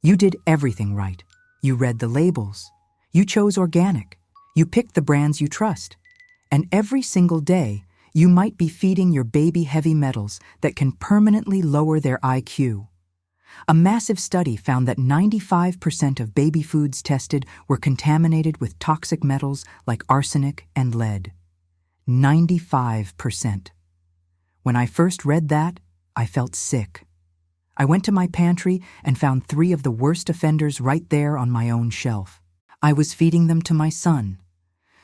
You did everything right. You read the labels. You chose organic. You picked the brands you trust. And every single day, you might be feeding your baby heavy metals that can permanently lower their IQ. A massive study found that 95% of baby foods tested were contaminated with toxic metals like arsenic and lead. 95%. When I first read that, I felt sick. I went to my pantry and found 3 of the worst offenders right there on my own shelf. I was feeding them to my son.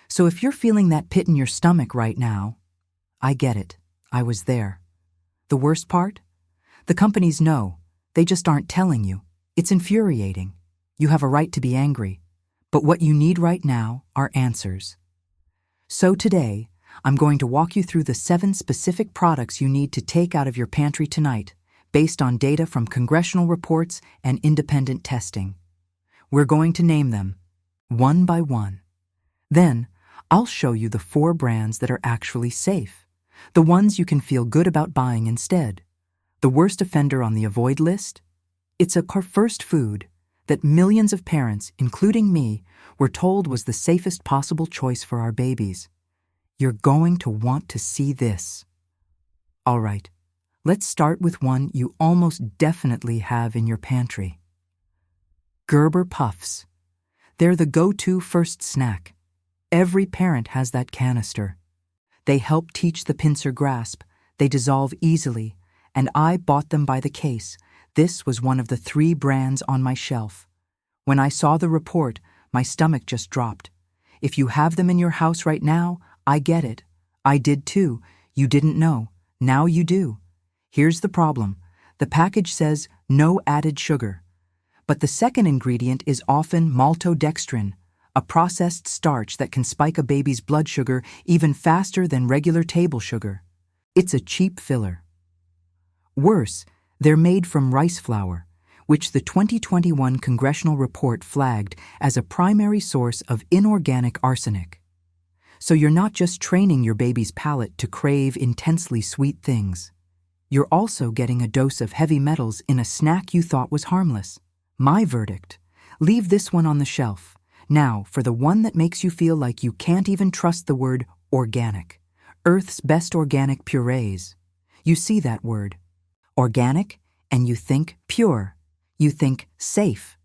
So if you're feeling that pit in your stomach right now, I get it. I was there. The worst part? The companies know. They just aren't telling you. It's infuriating. You have a right to be angry. But what you need right now are answers. So today, I'm going to walk you through the 7 specific products you need to take out of your pantry tonight, based on data from congressional reports and independent testing. We're going to name them, one by one. Then, I'll show you the 4 brands that are actually safe, the ones you can feel good about buying instead. The worst offender on the avoid list? It's a first food that millions of parents, including me, were told was the safest possible choice for our babies. You're going to want to see this. All right. Let's start with one you almost definitely have in your pantry. Gerber Puffs. They're the go-to first snack. Every parent has that canister. They help teach the pincer grasp. They dissolve easily, and I bought them by the case. This was one of the 3 brands on my shelf. When I saw the report, my stomach just dropped. If you have them in your house right now, I get it. I did too. You didn't know. Now you do. Here's the problem. The package says no added sugar. But the second ingredient is often maltodextrin, a processed starch that can spike a baby's blood sugar even faster than regular table sugar. It's a cheap filler. Worse, they're made from rice flour, which the 2021 congressional report flagged as a primary source of inorganic arsenic. So you're not just training your baby's palate to crave intensely sweet things. You're also getting a dose of heavy metals in a snack you thought was harmless. My verdict: leave this one on the shelf. Now, for the one that makes you feel like you can't even trust the word organic. Earth's best organic purees. You see that word, organic, and you think pure. You think safe.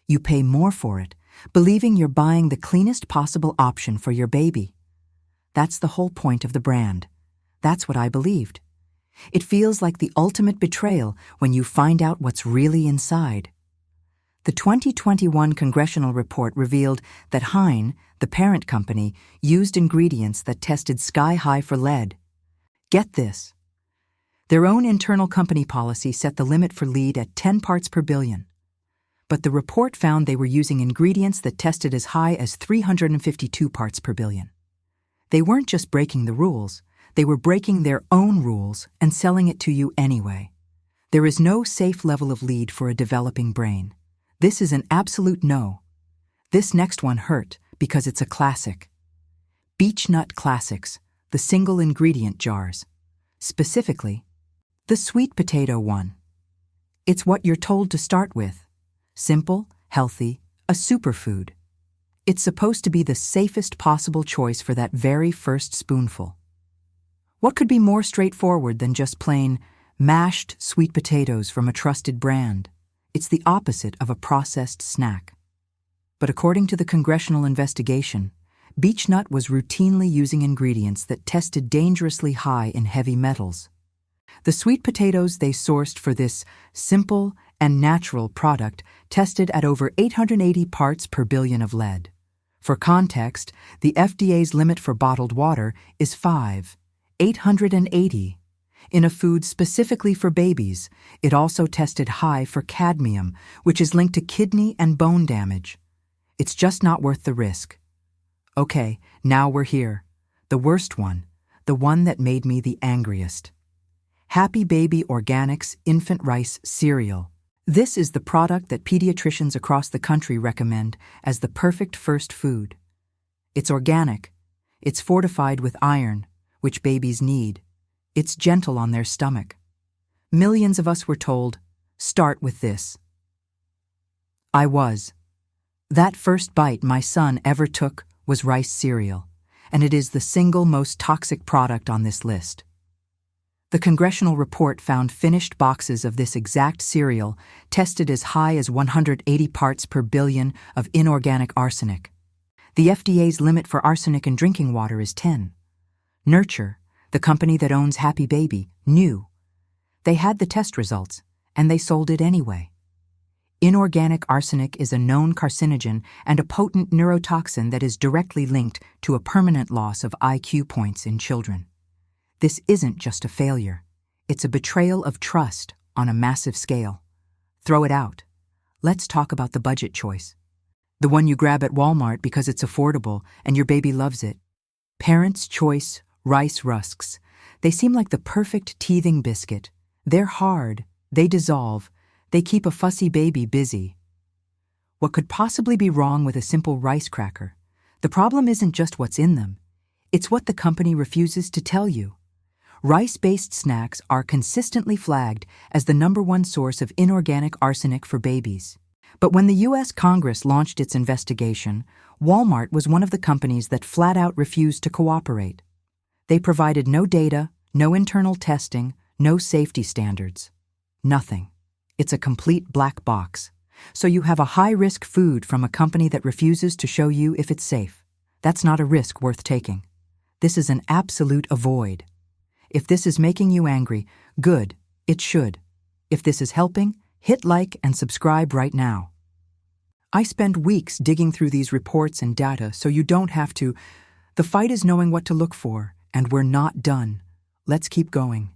You pay more for it, believing you're buying the cleanest possible option for your baby. That's the whole point of the brand. That's what I believed. It feels like the ultimate betrayal when you find out what's really inside. The 2021 congressional report revealed that Hein, the parent company, used ingredients that tested sky-high for lead. Get this. Their own internal company policy set the limit for lead at 10 parts per billion. But the report found they were using ingredients that tested as high as 352 parts per billion. They weren't just breaking the rules. They were breaking their own rules and selling it to you anyway. There is no safe level of lead for a developing brain. This is an absolute no. This next one hurt because it's a classic. Beech Nut Classics, the single ingredient jars. Specifically, the sweet potato one. It's what you're told to start with. Simple, healthy, a superfood. It's supposed to be the safest possible choice for that very first spoonful. What could be more straightforward than just plain, mashed sweet potatoes from a trusted brand? It's the opposite of a processed snack. But according to the congressional investigation, Beech Nut was routinely using ingredients that tested dangerously high in heavy metals. The sweet potatoes they sourced for this simple and natural product tested at over 880 parts per billion of lead. For context, the FDA's limit for bottled water is 880. In a food specifically for babies, it also tested high for cadmium, which is linked to kidney and bone damage. It's just not worth the risk. Okay, now we're here. The worst one, the one that made me the angriest. Happy Baby Organics Infant Rice Cereal. This is the product that pediatricians across the country recommend as the perfect first food. It's organic. It's fortified with iron, which babies need. It's gentle on their stomach. Millions of us were told, start with this. I was. That first bite my son ever took was rice cereal, and it is the single most toxic product on this list. The congressional report found finished boxes of this exact cereal tested as high as 180 parts per billion of inorganic arsenic. The FDA's limit for arsenic in drinking water is 10. Nurture, the company that owns Happy Baby, knew. They had the test results, and they sold it anyway. Inorganic arsenic is a known carcinogen and a potent neurotoxin that is directly linked to a permanent loss of IQ points in children. This isn't just a failure. It's a betrayal of trust on a massive scale. Throw it out. Let's talk about the budget choice. The one you grab at Walmart because it's affordable and your baby loves it. Parents' Choice Rice Rusks. They seem like the perfect teething biscuit. They're hard, they dissolve, they keep a fussy baby busy. What could possibly be wrong with a simple rice cracker? The problem isn't just what's in them. It's what the company refuses to tell you. Rice-based snacks are consistently flagged as the #1 source of inorganic arsenic for babies. But when the U.S. Congress launched its investigation, Walmart was one of the companies that flat out refused to cooperate. They provided no data, no internal testing, no safety standards. Nothing. It's a complete black box. So you have a high-risk food from a company that refuses to show you if it's safe. That's not a risk worth taking. This is an absolute avoid. If this is making you angry, good, it should. If this is helping, hit like and subscribe right now. I spend weeks digging through these reports and data so you don't have to. The fight is knowing what to look for, and we're not done. Let's keep going.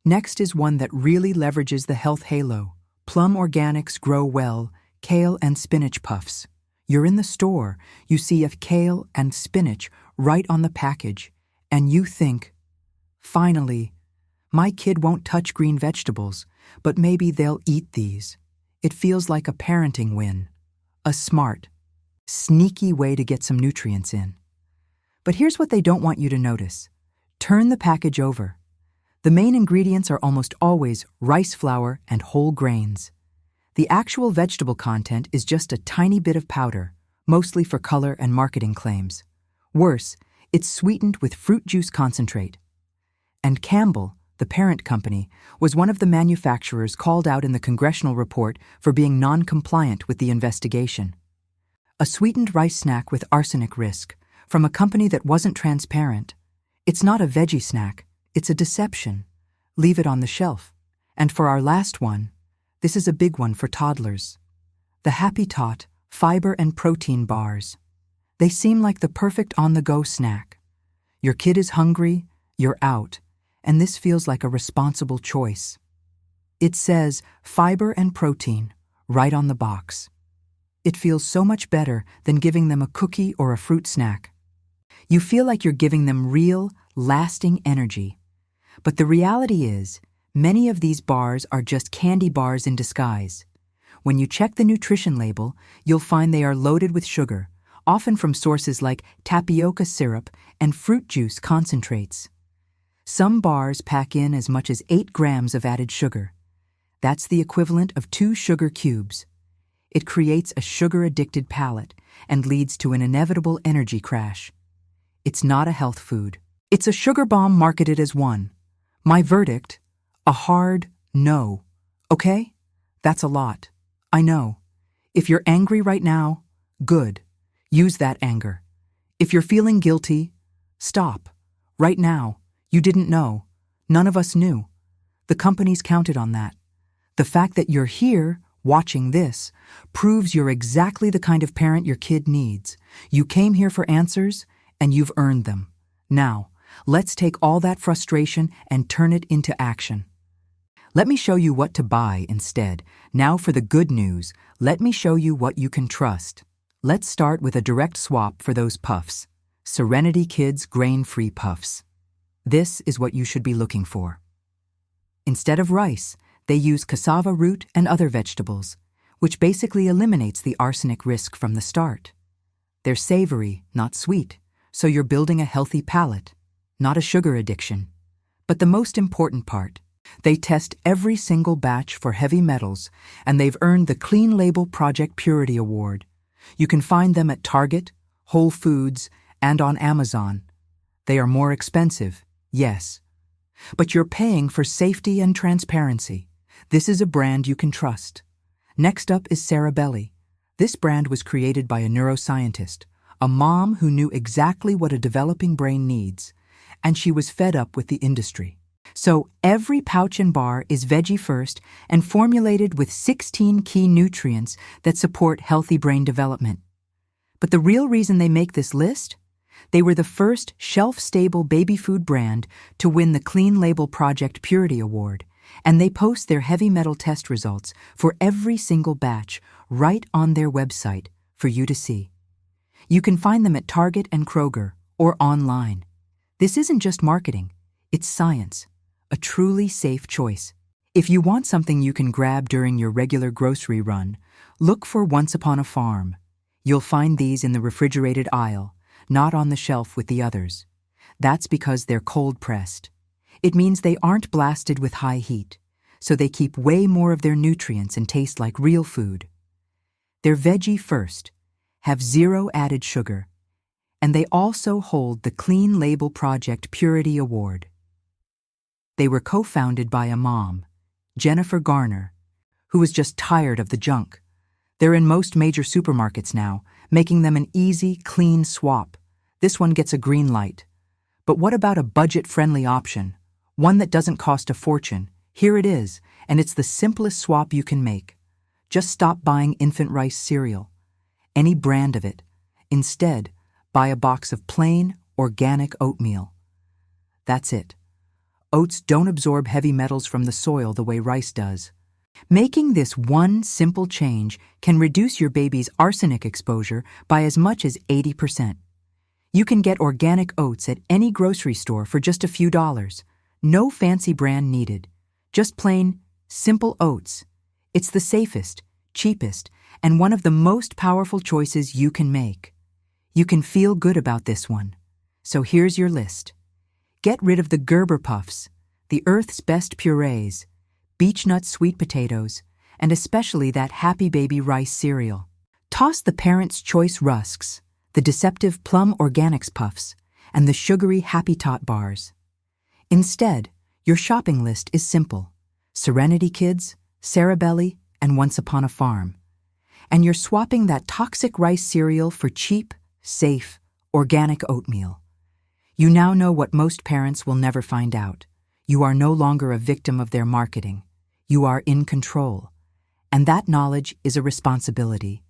Next is one that really leverages the health halo. Plum Organics Grow Well, Kale and Spinach Puffs. You're in the store, you see a kale and spinach right on the package, and you think, finally, my kid won't touch green vegetables, but maybe they'll eat these. It feels like a parenting win. A smart, sneaky way to get some nutrients in. But here's what they don't want you to notice. Turn the package over. The main ingredients are almost always rice flour and whole grains. The actual vegetable content is just a tiny bit of powder, mostly for color and marketing claims. Worse, it's sweetened with fruit juice concentrate. And Campbell, the parent company, was one of the manufacturers called out in the congressional report for being non-compliant with the investigation. A sweetened rice snack with arsenic risk, from a company that wasn't transparent. It's not a veggie snack, it's a deception. Leave it on the shelf. And for our last one, this is a big one for toddlers. The Happy Tot fiber and protein bars. They seem like the perfect on-the-go snack. Your kid is hungry, you're out, and this feels like a responsible choice. It says fiber and protein right on the box. It feels so much better than giving them a cookie or a fruit snack. You feel like you're giving them real, lasting energy. But the reality is, many of these bars are just candy bars in disguise. When you check the nutrition label, you'll find they are loaded with sugar, often from sources like tapioca syrup and fruit juice concentrates. Some bars pack in as much as 8 grams of added sugar. That's the equivalent of 2 sugar cubes. It creates a sugar-addicted palate and leads to an inevitable energy crash. It's not a health food. It's a sugar bomb marketed as one. My verdict, a hard no. Okay? That's a lot. I know. If you're angry right now, good. Use that anger. If you're feeling guilty, stop. Right now. You didn't know. None of us knew. The companies counted on that. The fact that you're here, watching this, proves you're exactly the kind of parent your kid needs. You came here for answers, and you've earned them. Now, let's take all that frustration and turn it into action. Let me show you what to buy instead. Now for the good news, let me show you what you can trust. Let's start with a direct swap for those puffs. Serenity Kids Grain-Free Puffs. This is what you should be looking for. Instead of rice, they use cassava root and other vegetables, which basically eliminates the arsenic risk from the start. They're savory, not sweet, so you're building a healthy palate, not a sugar addiction. But the most important part, They test every single batch for heavy metals, and they've earned the Clean Label Project Purity Award. You can find them at Target, Whole Foods, and on Amazon. They are more expensive, yes. But you're paying for safety and transparency. This is a brand you can trust. Next up is Cerebelli. This brand was created by a neuroscientist, a mom who knew exactly what a developing brain needs, and she was fed up with the industry. So every pouch and bar is veggie first and formulated with 16 key nutrients that support healthy brain development. But the real reason they make this list? They were the first shelf-stable baby food brand to win the Clean Label Project Purity Award, and they post their heavy metal test results for every single batch right on their website for you to see. You can find them at Target and Kroger or online. This isn't just marketing, it's science, a truly safe choice. If you want something you can grab during your regular grocery run, look for Once Upon a Farm. You'll find these in the refrigerated aisle, not on the shelf with the others. That's because they're cold-pressed. It means they aren't blasted with high heat, so they keep way more of their nutrients and taste like real food. They're veggie first, have zero added sugar, and they also hold the Clean Label Project Purity Award. They were co-founded by a mom, Jennifer Garner, who was just tired of the junk. They're in most major supermarkets now, making them an easy, clean swap. This one gets a green light. But what about a budget-friendly option? One that doesn't cost a fortune. Here it is, and it's the simplest swap you can make. Just stop buying infant rice cereal, any brand of it. Instead, buy a box of plain, organic oatmeal. That's it. Oats don't absorb heavy metals from the soil the way rice does. Making this one simple change can reduce your baby's arsenic exposure by as much as 80%. You can get organic oats at any grocery store for just a few dollars. No fancy brand needed. Just plain, simple oats. It's the safest, cheapest, and one of the most powerful choices you can make. You can feel good about this one. So here's your list. Get rid of the Gerber puffs, the Earth's best purees, beechnut sweet potatoes, and especially that Happy Baby rice cereal. Toss the Parents' Choice rusks, the deceptive Plum Organics puffs, and the sugary Happy Tot bars. Instead, your shopping list is simple. Serenity Kids, Cerebelli, and Once Upon a Farm. And you're swapping that toxic rice cereal for cheap, safe, organic oatmeal. You now know what most parents will never find out. You are no longer a victim of their marketing. You are in control. And that knowledge is a responsibility.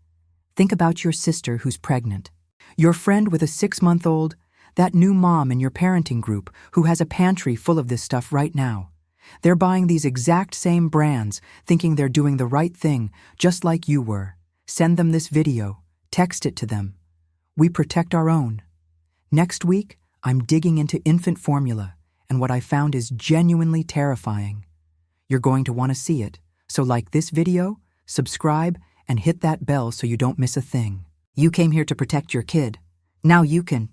Think about your sister who's pregnant, your friend with a 6-month-old, that new mom in your parenting group who has a pantry full of this stuff right now. They're buying these exact same brands, thinking they're doing the right thing, just like you were. Send them this video. Text it to them. We protect our own. Next week, I'm digging into infant formula, and what I found is genuinely terrifying. You're going to want to see it, so like this video, subscribe, and hit that bell so you don't miss a thing. You came here to protect your kid. Now you can.